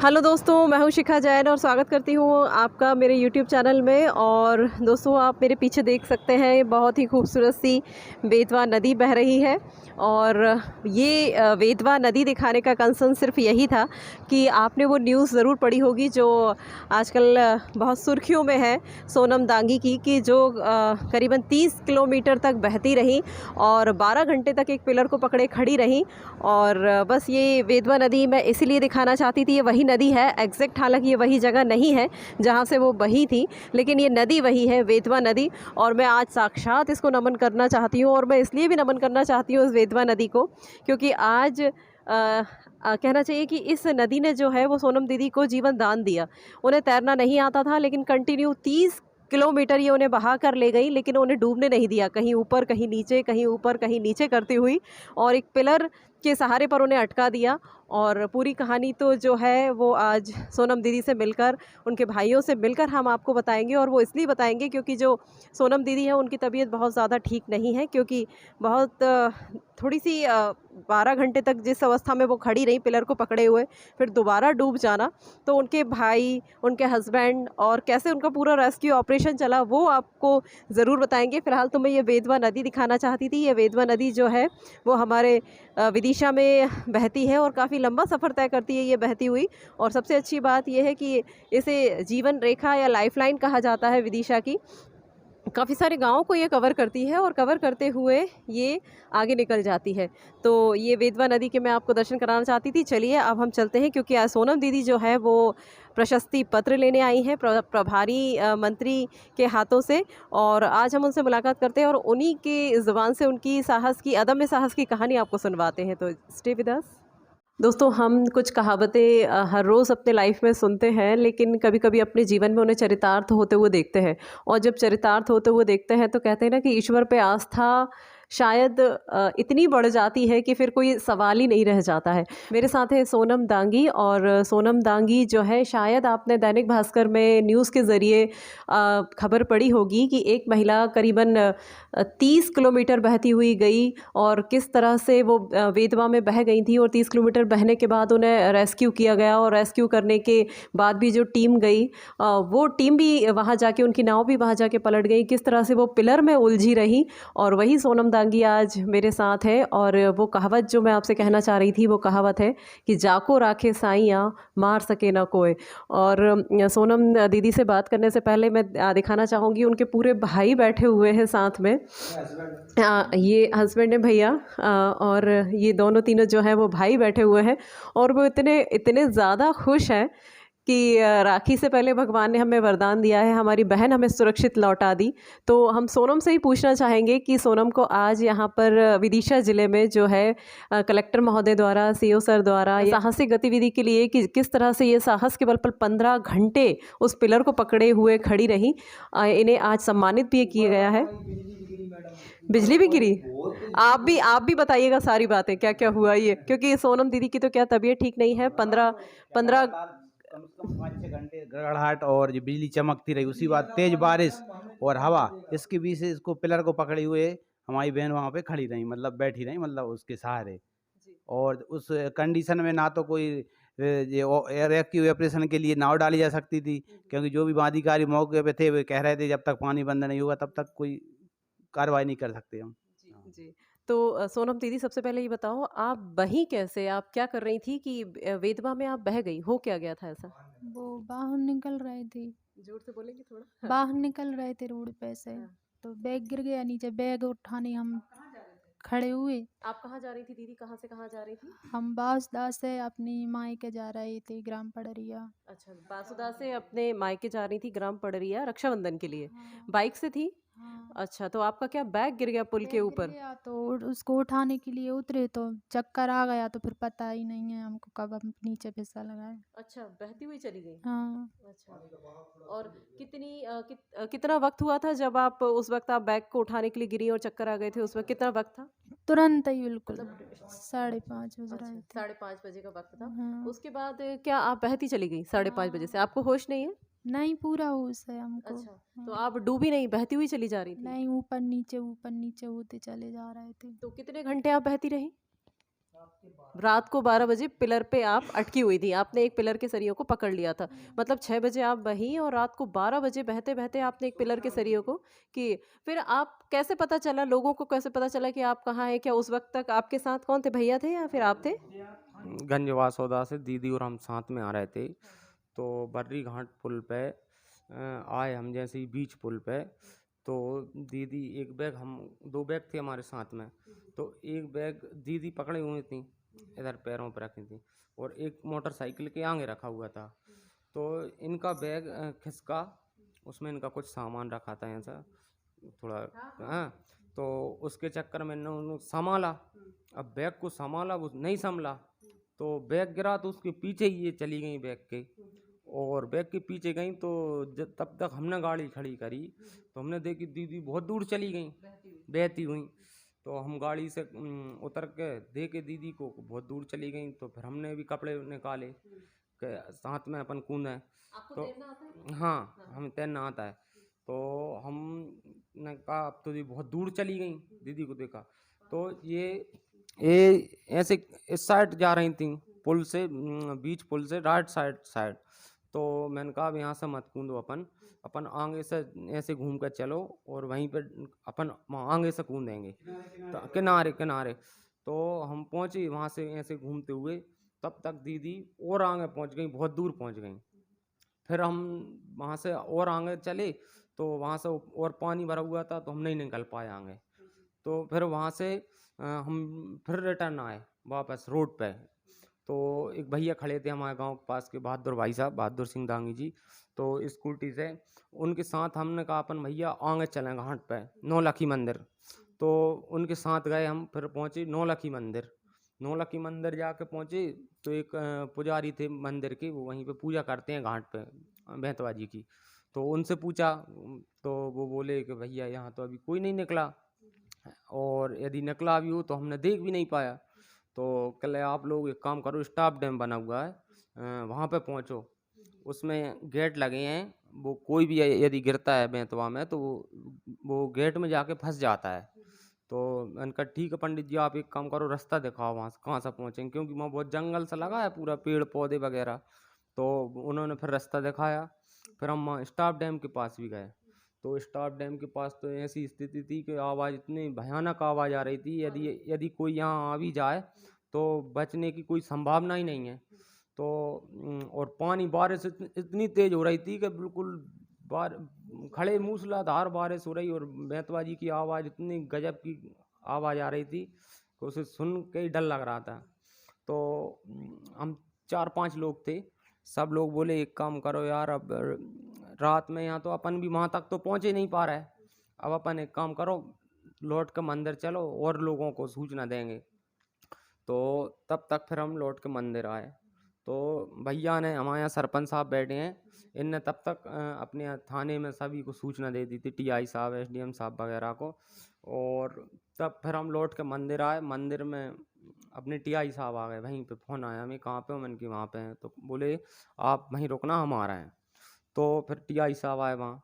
Hello दोस्तों, मैं हूँ शिखा जैन और स्वागत करती हूँ आपका मेरे यूट्यूब चैनल में। और दोस्तों, आप मेरे पीछे देख सकते हैं बहुत ही खूबसूरत सी बेतवा नदी बह रही है। और ये बेतवा नदी दिखाने का कंसर्न सिर्फ यही था कि आपने वो न्यूज़ ज़रूर पढ़ी होगी जो आजकल बहुत सुर्खियों में है, सोनम दांगी की, कि जो करीबन 30 किलोमीटर तक बहती रही और 12 घंटे तक एक पिलर को पकड़े खड़ी रही। और बस ये बेतवा नदी मैं इसीलिए दिखाना चाहती थी। ये वही नदी है एग्जैक्ट, हालांकि ये वही जगह नहीं है जहाँ से वो बही थी, लेकिन ये नदी वही है, बेतवा नदी। और मैं आज साक्षात इसको नमन करना चाहती हूँ। और मैं इसलिए भी नमन करना चाहती हूँ इस बेतवा नदी को क्योंकि आज कहना चाहिए कि इस नदी ने जो है वो सोनम दीदी को जीवन दान दिया। उन्हें तैरना नहीं आता था, लेकिन कंटिन्यू 30 किलोमीटर ये उन्हें बहा कर ले गई, लेकिन उन्हें डूबने नहीं दिया, कहीं ऊपर कहीं नीचे, कहीं ऊपर कहीं नीचे करती हुई, और एक पिलर के सहारे पर उन्हें अटका दिया। और पूरी कहानी तो जो है वो आज सोनम दीदी से मिलकर, उनके भाइयों से मिलकर हम आपको बताएंगे। और वो इसलिए बताएंगे क्योंकि जो सोनम दीदी है उनकी तबीयत बहुत ज़्यादा ठीक नहीं है, क्योंकि बहुत थोड़ी सी 12 घंटे तक जिस अवस्था में वो खड़ी रही पिलर को पकड़े हुए, फिर दोबारा डूब जाना, तो उनके भाई, उनके हस्बैंड और कैसे उनका पूरा रेस्क्यू ऑपरेशन चला वो आपको ज़रूर बताएंगे। फ़िलहाल तो मैं ये बेतवा नदी दिखाना चाहती थी। ये बेतवा नदी जो है वो हमारे विदिशा में बहती है और काफ़ी लंबा सफ़र तय करती है ये बहती हुई। और सबसे अच्छी बात यह है कि इसे जीवन रेखा या लाइफलाइन कहा जाता है विदिशा की। काफ़ी सारे गाँवों को ये कवर करती है और कवर करते हुए ये आगे निकल जाती है। तो ये बेतवा नदी के मैं आपको दर्शन कराना चाहती थी। चलिए अब हम चलते हैं, क्योंकि आज सोनम दीदी जो है वो प्रशस्ति पत्र लेने आई हैं प्रभारी मंत्री के हाथों से। और आज हम उनसे मुलाकात करते हैं और उन्हीं के ज़ुबान से उनकी साहस की, अदम्य साहस की कहानी आपको सुनवाते हैं। तो स्टे विद अस। दोस्तों, हम कुछ कहावतें हर रोज़ अपने लाइफ में सुनते हैं, लेकिन कभी कभी अपने जीवन में उन्हें चरितार्थ होते हुए देखते हैं। और जब चरितार्थ होते हुए देखते हैं तो कहते हैं ना कि ईश्वर पे आस्था शायद इतनी बढ़ जाती है कि फिर कोई सवाल ही नहीं रह जाता है। मेरे साथ है सोनम दांगी। और सोनम दांगी जो है, शायद आपने दैनिक भास्कर में न्यूज़ के ज़रिए खबर पढ़ी होगी कि एक महिला करीबन 30 किलोमीटर बहती हुई गई और किस तरह से वो बेतवा में बह गई थी। और 30 किलोमीटर बहने के बाद उन्हें रेस्क्यू किया गया, और रेस्क्यू करने के बाद भी जो टीम गई, वो टीम भी वहाँ जाके, उनकी नाव भी वहाँ जाके पलट गई। किस तरह से वो पिलर में उलझी रही। और वही सोनम दांगी आज मेरे साथ है। और वो कहावत जो मैं आपसे कहना चाह रही थी, वो कहावत है कि जाको राखे साइयाँ मार सके ना कोई। और सोनम दीदी से बात करने से पहले मैं दिखाना चाहूँगी, उनके पूरे भाई बैठे हुए हैं साथ में। ये हस्बैंड है भैया, और ये दोनों तीनों जो है वो भाई बैठे हुए हैं। और वो इतने इतने ज़्यादा खुश हैं कि राखी से पहले भगवान ने हमें वरदान दिया है, हमारी बहन हमें सुरक्षित लौटा दी। तो हम सोनम से ही पूछना चाहेंगे कि सोनम को आज यहाँ पर विदिशा ज़िले में जो है कलेक्टर महोदय द्वारा, सीओ सर द्वारा साहसिक गतिविधि के लिए कि किस तरह से ये साहस के बल पर 15 घंटे उस पिलर को पकड़े हुए खड़ी रही, इन्हें आज सम्मानित भी किया गया है। बिजली भी गिरी? आप भी बताइएगा सारी बातें, क्या क्या हुआ ये, क्योंकि सोनम दीदी की तो क्या तबीयत ठीक नहीं है। 15 कम से कम 5-6 घंटे गड़गड़ाहट और जो बिजली चमकती रही, उसी बाद तेज बारिश और हवा, इसके बीच से इसको पिलर को पकड़े हुए हमारी बहन वहाँ पे खड़ी रही, मतलब बैठी रही, मतलब उसके सहारे। और उस कंडीशन में ना तो कोई ये रेस्क्यू ऑपरेशन के लिए नाव डाली जा सकती थी, क्योंकि जो भी अधिकारी मौके पे थे वो कह रहे थे जब तक पानी बंद नहीं होगा तब तक कोई कार्रवाई नहीं कर सकते हम। जी, जी। तो सोनम दीदी, सबसे पहले ये बताओ, आप बही कैसे? आप क्या कर रही थी कि बेतवा में आप बह गई? हो क्या गया था ऐसा? वो बाहर निकल रहे थे। जोर से बोलेंगे थोड़ा? हाँ। बाहर निकल रहे थे रोड पे से, हाँ। तो बैग गिर गया नीचे। बैग उठाने हम खड़े हुए। आप कहाँ जा रही थी दीदी? कहाँ से कहाँ जा रही थी? हम बांसदा से अपनी मायके जा रहे थे, ग्राम पड़रिया। अच्छा, बासुदा से अपने मायके जा रही थी ग्राम पड़रिया रक्षाबंधन के लिए। हाँ। बाइक से थी? हाँ। अच्छा, तो आपका क्या बैग गिर गया पुल के बैग गिर ऊपर? गया तो उसको उठाने के लिए उतरे तो चक्कर आ गया, तो फिर पता ही नहीं है हमको कब हम नीचे फिसल गए। अच्छा, बहती हुई चली गई? हाँ। अच्छा। और कितना वक्त हुआ था जब आप, उस वक्त आप बैग को उठाने के लिए गिरी और चक्कर आ गए थे, उस वक्त कितना वक्त था? तुरंत ही बिल्कुल मतलब 5:30 बज अच्छा, रहे थे। 5:30 बजे का वक्त था। हाँ। उसके बाद क्या आप बहती चली गई 5:30 बजे से? आपको होश नहीं है? नहीं, पूरा होश है हमको। अच्छा, तो हाँ। आप डूबी नहीं, बहती हुई चली जा रही थी? नहीं, ऊपर नीचे होते चले जा रहे थे। तो कितने घंटे आप बहती रही? रात को 12 बजे पिलर पे आप अटकी हुई थी, आपने एक पिलर के सरियों को पकड़ लिया था। मतलब 6 बजे आप बहीं और रात को 12 बजे बहते-बहते आपने एक पिलर के सरियों को किए। फिर आप कैसे पता चला, लोगों को कैसे पता चला कि आप कहाँ हैं? क्या उस वक़्त तक आपके साथ कौन थे, भैया थे या फिर आप थे? गंजवा सौदा से दीदी और हम साथ में आ रहे थे। तो बर्री घाट पुल पे आए हम जैसे ही बीच पुल पे। तो दीदी एक बैग, हम 2 बैग थे हमारे साथ में। तो एक बैग दीदी पकड़े हुए थी, इधर पैरों पर रखी थी, और एक मोटरसाइकिल के आगे रखा हुआ था। तो इनका बैग खिसका, उसमें इनका कुछ सामान रखा था ऐसा थोड़ा। हाँ, तो उसके चक्कर में उन्होंने संभाला। अब बैग को संभाला, वो नहीं संभला, तो बैग गिरा, तो उसके पीछे ही ये चली गई बैग के। और बैग के पीछे गई तो तब तक हमने गाड़ी खड़ी करी, तो हमने देखी दीदी बहुत दूर चली गई बहती हुई। तो हम गाड़ी से उतर के देखे दीदी को बहुत दूर चली गई। तो फिर हमने भी कपड़े निकाले के साथ में अपन कूदे। तो हाँ, हमें तैरना आता है। तो हमने कहा अब तो ये बहुत दूर चली गई, दीदी को देखा। तो ये ऐसे इस साइड जा रही थी पुल से, बीच पुल से राइट साइड। तो मैंने कहा अब यहाँ से मत कूदो, अपन आगे से ऐसे घूम कर चलो और वहीं पे अपन आगे से कूदेंगे तो किनारे। तो हम पहुँचे वहाँ से ऐसे घूमते हुए, तब तक दीदी और आगे पहुँच गई, बहुत दूर पहुँच गई। फिर हम वहाँ से और आगे चले, तो वहाँ से और पानी भरा हुआ था, तो हम नहीं निकल पाए आगे। तो फिर वहाँ से हम फिर रिटर्न आए वापस रोड पे। तो एक भैया खड़े थे हमारे गांव के पास के, बहादुर भाई साहब, बहादुर सिंह दांगी जी। तो स्कूटी से उनके साथ हमने कहा अपन भैया आगे चलें घाट पे नौलखी मंदिर। तो उनके साथ गए हम, फिर पहुँचे नौलखी मंदिर जाके पहुँचे। तो एक पुजारी थे मंदिर के, वो वहीं पे पूजा करते हैं घाट पे बेतवा जी की। तो उनसे पूछा, तो वो बोले कि भैया यहाँ तो अभी कोई नहीं निकला, और यदि निकला भी हो तो हमने देख भी नहीं पाया। तो कल आप लोग एक काम करो, स्टाफ डैम बना हुआ है, वहाँ पे पहुँचो, उसमें गेट लगे हैं, वो कोई भी यदि गिरता है बेतवा में तो वो गेट में जाके फंस जाता है। तो मैंने कहा ठीक है पंडित जी, आप एक काम करो, रास्ता दिखाओ वहाँ से कहाँ से पहुँचेंगे, क्योंकि वहाँ बहुत जंगल सा लगा है, पूरा पेड़ पौधे वगैरह। तो उन्होंने फिर रास्ता दिखाया। फिर हम वहाँ स्टाफ डैम के पास भी गए। तो स्टाफ डैम के पास तो ऐसी स्थिति थी कि आवाज़, इतनी भयानक आवाज़ आ रही थी, यदि कोई यहाँ आ भी जाए तो बचने की कोई संभावना ही नहीं है। तो और पानी, बारिश इतनी तेज़ हो रही थी कि बिल्कुल बार खड़े मूसलाधार बारिश हो रही, और बेतवा जी की आवाज़ इतनी गजब की आवाज़ आ रही थी कि उसे सुन के ही डर लग रहा था। तो हम 4-5 लोग थे, सब लोग बोले एक काम करो यार, अब रात में यहाँ तो अपन भी वहाँ तक तो पहुँचे नहीं पा रहे, अब अपन एक काम करो, लौट के मंदिर चलो और लोगों को सूचना देंगे। तो तब तक फिर हम लौट के मंदिर आए। तो भैया ने, हमारे यहाँ सरपंच साहब बैठे हैं, इनने तब तक अपने थाने में सभी को सूचना दे दी थी, टीआई साहब, एसडीएम साहब वगैरह को। और तब फिर हम लौट के मंदिर आए। मंदिर में अपने टीआई साहब आ गए, वहीं पे फ़ोन आया हमें, कहाँ पे हो? मैंने कि वहाँ पे हैं। तो बोले आप वहीं रुकना, हम आ रहे हैं। तो फिर टीआई साहब आए वहाँ।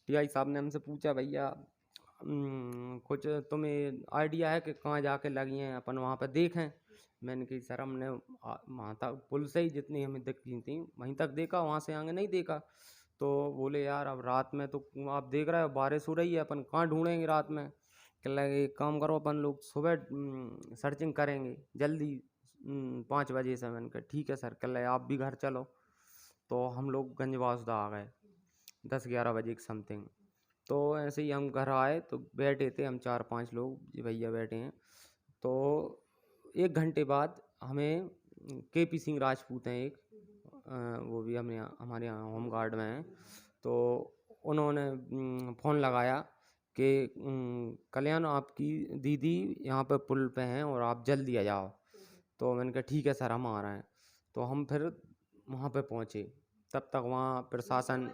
टीआई साहब ने हमसे पूछा, भैया कुछ तुम्हें आइडिया है कि कहाँ जाके लगी हैं, अपन वहाँ पे देखें? मैंने कही सर हमने वहाँ तक पुल से ही जितनी हमें दिखी थी वहीं तक देखा, वहाँ से आगे नहीं देखा। तो बोले यार अब रात में तो आप देख रहे हो बारिश हो रही है, अपन कहाँ ढूंढेंगे रात में? कह लगे एक काम करो, अपन लोग सुबह सर्चिंग करेंगे जल्दी 5 बजे से। मैंने कहा ठीक है सर। कह लगे आप भी घर चलो। तो हम लोग गंजवासुदा आ गए 10-11 बजे के समथिंग। तो ऐसे ही हम घर आए, तो बैठे थे हम 4-5 लोग, ये भैया बैठे हैं। तो 1 घंटे बाद हमें केपी सिंह राजपूत हैं एक, वो भी हमारे यहाँ होम गार्ड में हैं। तो उन्होंने फ़ोन लगाया कि कल्याण आपकी दीदी यहाँ पे पुल पे हैं और आप जल्दी आ जाओ। तो मैंने कहा ठीक है सर, हम आ रहे हैं। तो हम फिर वहाँ पे पहुँचे। तब तक वहाँ प्रशासन,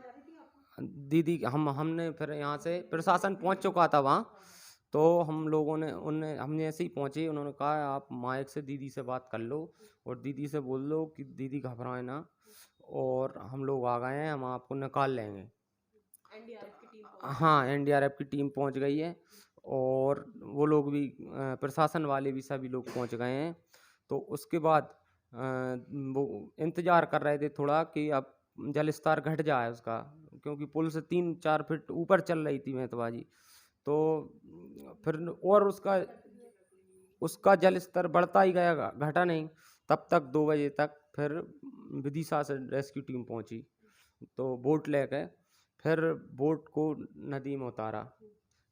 दीदी हमने फिर यहाँ से प्रशासन पहुँच चुका था वहाँ। तो हम लोगों ने, हमने ऐसे ही पहुँचे, उन्होंने कहा आप माइक से दीदी से बात कर लो और दीदी से बोल दो कि दीदी घबराए ना, और हम लोग आ गए हैं, हम आपको निकाल लेंगे। हाँ, एनडीआरएफ की टीम पहुँच गई है, और वो लोग भी प्रशासन वाले भी सभी लोग पहुँच गए हैं। तो उसके बाद वो इंतज़ार कर रहे थे थोड़ा कि अब जल स्तर घट जाए उसका, क्योंकि पुल से 3-4 फीट ऊपर चल रही थी बेतवा जी। तो फिर और उसका जल स्तर बढ़ता ही गया, घटा नहीं। तब तक 2 बजे तक फिर विदिशा से रेस्क्यू टीम पहुंची, तो बोट लेके फिर बोट को नदी में उतारा।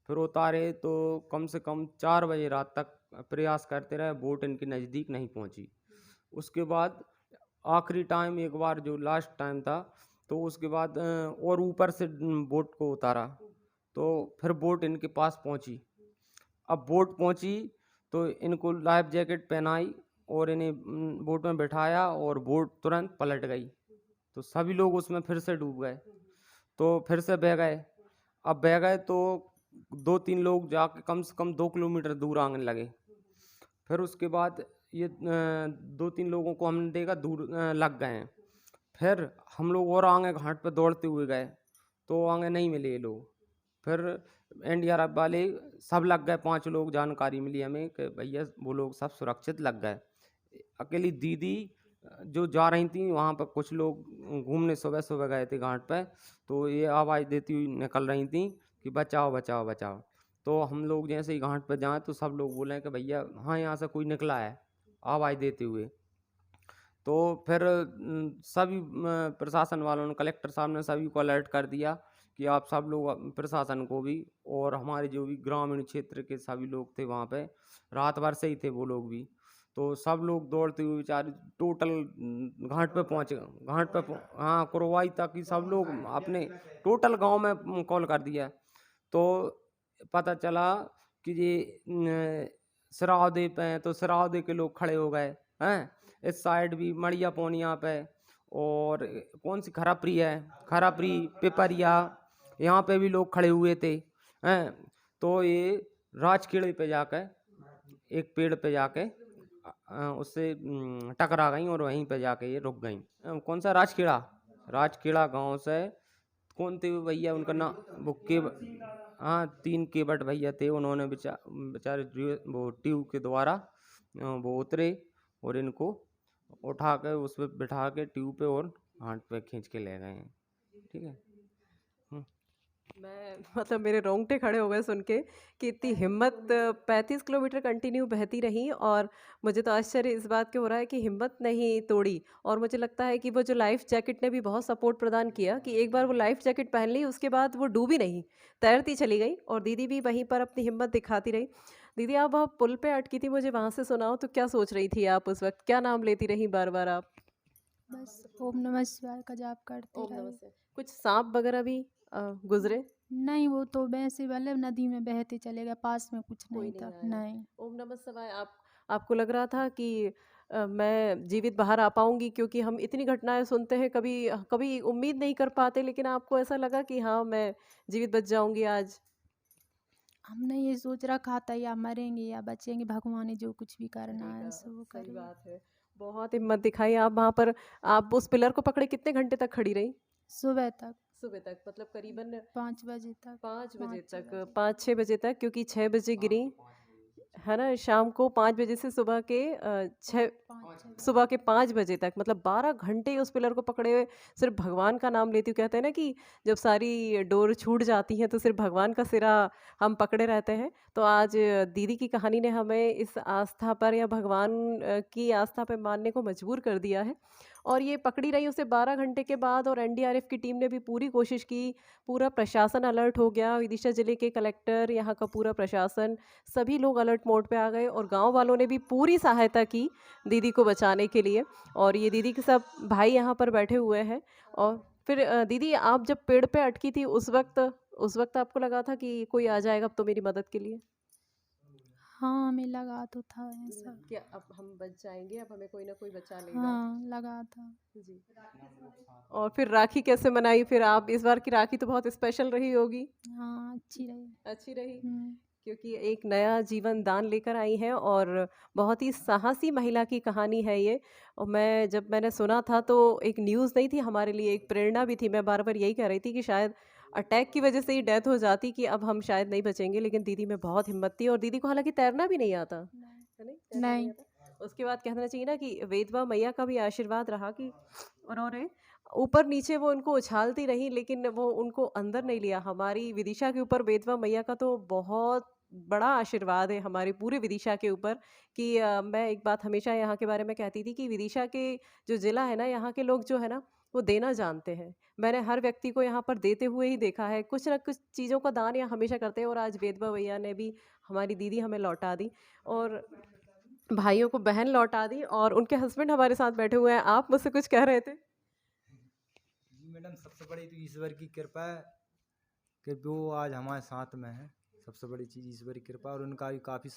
फिर उतारे तो कम से कम 4 बजे रात तक प्रयास करते रहे, बोट इनके नज़दीक नहीं पहुंची। उसके बाद आखिरी टाइम एक बार जो लास्ट टाइम था, तो उसके बाद और ऊपर से बोट को उतारा, तो फिर बोट इनके पास पहुंची। अब बोट पहुंची तो इनको लाइफ जैकेट पहनाई और इन्हें बोट में बिठाया और बोट तुरंत पलट गई। तो सभी लोग उसमें फिर से डूब गए, तो फिर से बह गए। अब बह गए तो 2-3 लोग जाके कम से कम 2 किलोमीटर दूर आने लगे। फिर उसके बाद ये 2-3 लोगों को हमने देखा दूर लग गए हैं। फिर हम लोग और आगे घाट पर दौड़ते हुए गए, तो आगे नहीं मिले ये लोग। फिर एनडीआरएफ वाले सब लग गए, 5 लोग जानकारी मिली हमें कि भैया वो लोग सब सुरक्षित लग गए। अकेली दीदी जो जा रही थी वहाँ पर, कुछ लोग घूमने सुबह सुबह गए थे घाट पे, तो ये आवाज़ देती हुई निकल रही थी कि बचाओ बचाओ बचाओ। तो हम लोग जैसे ही घाट पर जाएँ तो सब लोग बोले कि भैया हाँ यहाँ से कोई निकला है, आवाज़ देते हुए। तो फिर सभी प्रशासन वालों ने, कलेक्टर साहब ने सभी को अलर्ट कर दिया कि आप सब लोग, प्रशासन को भी, और हमारे जो भी ग्रामीण क्षेत्र के सभी लोग थे वहाँ पे, रात भर से ही थे वो लोग भी। तो सब लोग दौड़ते हुए बेचारे टोटल घाट पे पहुँचे, हाँ कुरवाई तक ही सब लोग अपने टोटल गांव में कॉल कर दिया। तो पता चला कि ये सिरावदे पे हैं, तो सिरावदे के लोग खड़े हो गए हैं। इस साइड भी मड़िया पोनिया पे, और कौन सी खरापरी है, खरापरी पिपरिया, यहाँ पे भी लोग खड़े हुए थे हैं। तो ये राजखेड़े पे जाके, एक पेड़ पे जाके उससे टकरा गई और वहीं पे जाके ये रुक गई। कौन सा राजखेड़ा गांव से कौन थे वो भैया, उनका नाम वो हाँ 3 केवट भैया थे। उन्होंने बेचारे वो ट्यूब के द्वारा वो उतरे और इनको उठा के उस पर बिठा के ट्यूब पे और घाट पे खींच के ले गए हैं। ठीक है। मैं मतलब मेरे रोंगटे खड़े हो गए सुन के कि इतनी हिम्मत, 35 किलोमीटर कंटिन्यू बहती रही। और मुझे तो आश्चर्य इस बात के हो रहा है कि हिम्मत नहीं तोड़ी। और मुझे लगता है कि वो जो लाइफ जैकेट ने भी बहुत सपोर्ट प्रदान किया कि एक बार वो लाइफ जैकेट पहन ली, उसके बाद वो डूबी नहीं, तैरती चली गई। और दीदी भी वहीं पर अपनी हिम्मत दिखाती रही। दीदी आप वहाँ पुल पे अटकी थी, मुझे वहाँ से सुनाओ तो क्या सोच रही थी आप उस वक्त, क्या नाम लेती रही बार बार आप? बस ओम नमः शिवाय का जाप करते ओम रहे। नमः शिवाय। कुछ सांप वगैरह भी गुजरे? नहीं, वो तो वैसे वाले नदी में बहते चले गए, पास में कुछ कोई नहीं नहीं था। आया। नहीं, ओम नमः शिवाय। आपको लग रहा था कि मैं जीवित बाहर आ पाऊंगी, क्योंकि हम इतनी घटनाएं सुनते हैं, कभी कभी उम्मीद नहीं कर पाते, लेकिन आपको ऐसा लगा कि हाँ मैं जीवित बच जाऊंगी आज? हमने ये सोच रखा था या मरेंगे या बचेंगे, भगवान ने जो कुछ भी करना है सो वो सही करेगा। बात है। बहुत हिम्मत दिखाई आप वहाँ पर। आप उस पिलर को पकड़े कितने घंटे तक खड़ी रही? सुबह तक सुबह तक, मतलब करीबन 5 बजे तक। 5 बजे 5-6 तक, बजे। 5-6 बजे तक, क्योंकि 6 बजे गिरी है ना, शाम को 5 बजे से सुबह के 5 बजे तक, मतलब 12 घंटे उस पिलर को पकड़े हुए सिर्फ भगवान का नाम लेती हूँ। कहते हैं ना कि जब सारी डोर छूट जाती हैं तो सिर्फ भगवान का सिरा हम पकड़े रहते हैं। तो आज दीदी की कहानी ने हमें इस आस्था पर या भगवान की आस्था पर मानने को मजबूर कर दिया है। और ये पकड़ी रही उसे 12 घंटे के बाद, और एनडीआरएफ की टीम ने भी पूरी कोशिश की, पूरा प्रशासन अलर्ट हो गया, विदिशा जिले के कलेक्टर, यहाँ का पूरा प्रशासन, सभी लोग अलर्ट मोड पे आ गए। और गांव वालों ने भी पूरी सहायता की दीदी को बचाने के लिए। और ये दीदी के सब भाई यहाँ पर बैठे हुए हैं। और फिर दीदी आप जब पेड़ पे अटकी थी उस वक्त आपको लगा था कि कोई आ जाएगा अब तो मेरी मदद के लिए? हाँ, हमें लगा तो था ऐसा। क्या अब हम बच जाएंगे, अब हमें कोई ना कोई बचा लेगा? हाँ, लगा था। जी। और फिर राखी कैसे मनाई फिर आप? इस बार की राखी तो बहुत स्पेशल रही होगी। हाँ, अच्छी रही। अच्छी रही, हम्म, क्योंकि एक नया जीवन दान लेकर आई हैं, और बहुत ही साहसी महिला की कहानी है ये। और मैंने सुना था तो एक न्यूज़ नहीं थी हमारे लिए, एक प्रेरणा भी थी। मैं बार बार यही कह रही थी कि शायद अटैक की वजह से ही डेथ हो जाती, कि अब हम शायद नहीं बचेंगे, लेकिन दीदी में बहुत हिम्मत थी। और दीदी को हालांकि तैरना भी नहीं आता है, नहीं? तैरना नहीं। आता? उसके बाद कहना चाहिए ना कि वेदवा मैया का भी आशीर्वाद रहा कि उन्होंने ऊपर नीचे वो उनको उछालती रही, लेकिन वो उनको अंदर नहीं लिया। हमारी विदिशा के ऊपर वेदवा मैया का तो बहुत बड़ा आशीर्वाद है हमारे पूरे विदिशा के ऊपर कि मैं एक बात हमेशा यहाँ के बारे में कहती थी कि विदिशा के जो ज़िला है ना, यहाँ के लोग जो है ना वो देना जानते हैं। मैंने हर व्यक्ति को यहाँ पर देते हुए ही देखा है, कुछ ना कुछ चीज़ों का दान यहाँ हमेशा करते हैं, और आज वेदवा भैया ने भी, हमारी दीदी हमें लौटा दी और भाइयों को बहन लौटा दी, और उनके हस्बैंड हमारे साथ बैठे हुए हैं। आप मुझसे कुछ कह रहे थे? जी मैडम, सबसे बड़ी तो ईश्वर की कृपा है कि वो आज हमारे साथ में है। सबसे बड़ी चीज़ ईश्वर की कृपा, और उनका भी काफ़ी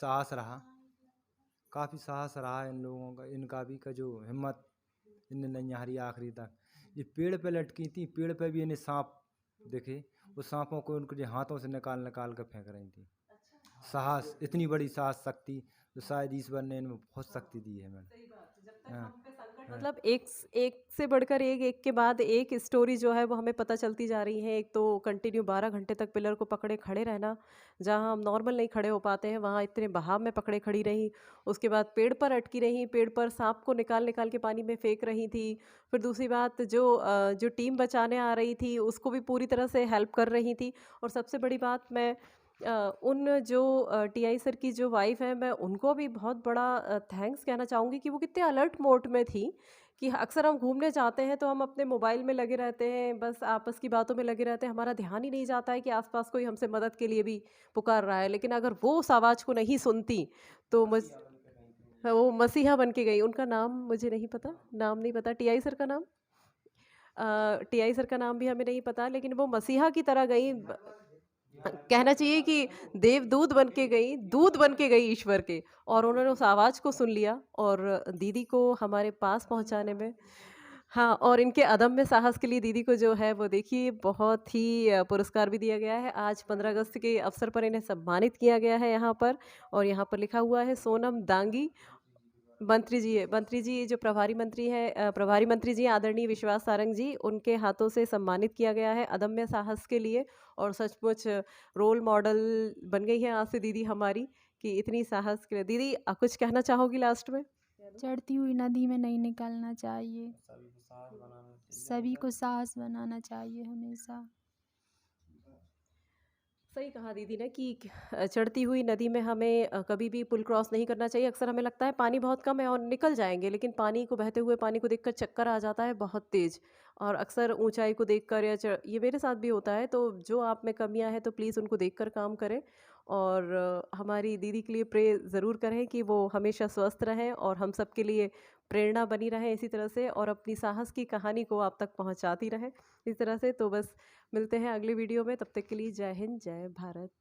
साहस रहा इन लोगों का, इनका भी का जो हिम्मत इनने नहीं हारी आखिरी तक। ये पेड़ पे लटकी थी, पेड़ पे भी इन्हें सांप दिखे, उस सांपों को उनके हाथों से निकाल के फेंक रही थी। साहस, इतनी बड़ी साहस शक्ति तो शायद ईश्वर ने इनमें बहुत शक्ति दी है मैडम। हाँ, मतलब एक एक से बढ़कर एक के बाद एक स्टोरी जो है वो हमें पता चलती जा रही है। एक तो कंटिन्यू 12 घंटे तक पिलर को पकड़े खड़े रहना, जहां हम नॉर्मल नहीं खड़े हो पाते हैं वहां इतने बहाव में पकड़े खड़ी रही। उसके बाद पेड़ पर अटकी रही, पेड़ पर सांप को निकाल के पानी में फेंक रही थी। फिर दूसरी बात, जो टीम बचाने आ रही थी उसको भी पूरी तरह से हेल्प कर रही थी। और सबसे बड़ी बात, मैं उन जो टीआई सर की जो वाइफ है, मैं उनको भी बहुत बड़ा थैंक्स कहना चाहूँगी कि वो कितने अलर्ट मोड में थी। कि अक्सर हम घूमने जाते हैं तो हम अपने मोबाइल में लगे रहते हैं, बस आपस की बातों में लगे रहते हैं, हमारा ध्यान ही नहीं जाता है कि आसपास कोई हमसे मदद के लिए भी पुकार रहा है। लेकिन अगर वो उस आवाज़ को नहीं सुनती तो हाँ, वो मसीहा बन के गई। उनका नाम मुझे नहीं पता, नाम नहीं पता। टीआई सर का नाम, टीआई सर का नाम भी हमें नहीं पता, लेकिन वो मसीहा की तरह गई। कहना चाहिए कि देवदूत बन के गई, दूत बन के गई ईश्वर के, और उन्होंने उस आवाज़ को सुन लिया और दीदी को हमारे पास पहुंचाने में, हाँ, और इनके अदम्य साहस के लिए दीदी को जो है वो देखिए बहुत ही पुरस्कार भी दिया गया है। आज 15 अगस्त के अवसर पर इन्हें सम्मानित किया गया है यहाँ पर, और यहाँ पर लिखा हुआ है सोनम दांगी। मंत्री जी जो प्रभारी मंत्री है, प्रभारी मंत्री जी आदरणीय विश्वास सारंग जी, उनके हाथों से सम्मानित किया गया है अदम्य साहस के लिए। और सचमुच रोल मॉडल बन गई है आज से दीदी हमारी, कि इतनी साहस के लिए। दीदी कुछ कहना चाहोगी लास्ट में? चढ़ती हुई नदी में नहीं निकलना चाहिए, सभी को साहस बनाना चाहिए हमेशा। सही कहा दीदी ने कि चढ़ती हुई नदी में हमें कभी भी पुल क्रॉस नहीं करना चाहिए। अक्सर हमें लगता है पानी बहुत कम है और निकल जाएंगे, लेकिन पानी को, बहते हुए पानी को देखकर चक्कर आ जाता है बहुत तेज। और अक्सर ऊंचाई को देखकर या ये मेरे साथ भी होता है। तो जो आप में कमियां हैं तो प्लीज़ उनको देखकर काम करें, और हमारी दीदी के लिए प्रे ज़रूर करें कि वो हमेशा स्वस्थ रहें और हम सब के लिए प्रेरणा बनी रहें इसी तरह से, और अपनी साहस की कहानी को आप तक पहुंचाती रहें इस तरह से। तो बस मिलते हैं अगली वीडियो में, तब तक के लिए जय हिंद, जय भारत।